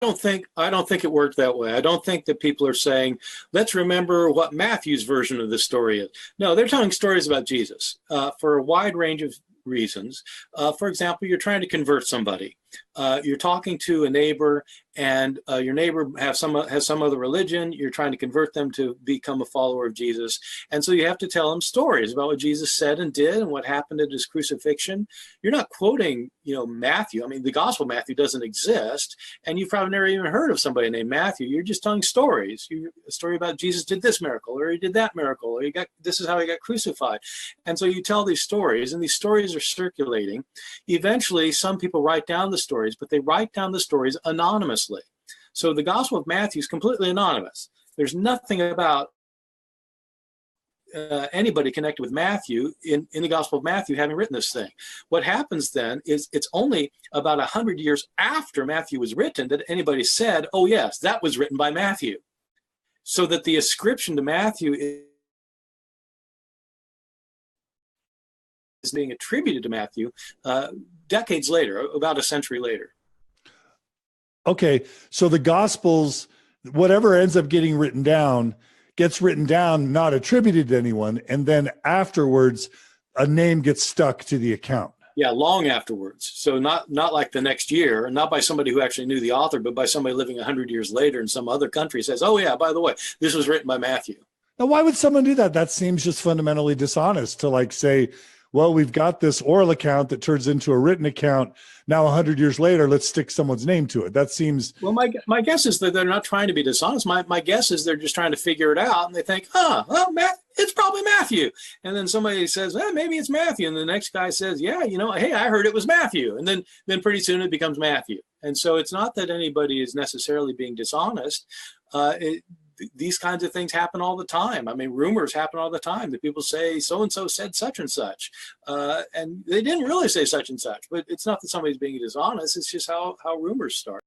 I don't think it worked that way. I don't think that people are saying, let's remember what Matthew's version of the story is. No, they're telling stories about Jesus for a wide range of reasons. For example, you're trying to convert somebody. You're talking to a neighbor, and your neighbor has some other religion. You're trying to convert them to become a follower of Jesus, and so you have to tell them stories about what Jesus said and did and what happened at his crucifixion. You're not quoting, Matthew. I mean, the Gospel of Matthew doesn't exist, and you've probably never even heard of somebody named Matthew. You're just telling stories. A story about Jesus did this miracle, or he did that miracle, or this is how he got crucified, and so you tell these stories, and these stories are circulating. Eventually, some people write down the stories, but they write down the stories anonymously. So the Gospel of Matthew is completely anonymous. There's nothing about anybody connected with Matthew in the Gospel of Matthew having written this thing. What happens then is it's only about 100 years after Matthew was written that anybody said, oh yes, that was written by Matthew. So that the ascription to Matthew is being attributed to Matthew decades later, about a century later. Okay, so the Gospels, whatever ends up getting written down, gets written down, not attributed to anyone, and then afterwards, a name gets stuck to the account. Yeah, long afterwards. So not like the next year, not by somebody who actually knew the author, but by somebody living 100 years later in some other country says, oh yeah, by the way, this was written by Matthew. Now, why would someone do that? That seems just fundamentally dishonest to say, well, we've got this oral account that turns into a written account. Now, 100 years later, let's stick someone's name to it. That seems... Well, my guess is that they're not trying to be dishonest. My guess is they're just trying to figure it out. And they think, it's probably Matthew. And then somebody says, maybe it's Matthew. And the next guy says, yeah, hey, I heard it was Matthew. And then pretty soon it becomes Matthew. And so it's not that anybody is necessarily being dishonest. These kinds of things happen all the time. I mean, rumors happen all the time that people say so-and-so said such and such. And they didn't really say such and such, but it's not that somebody's being dishonest. It's just how rumors start.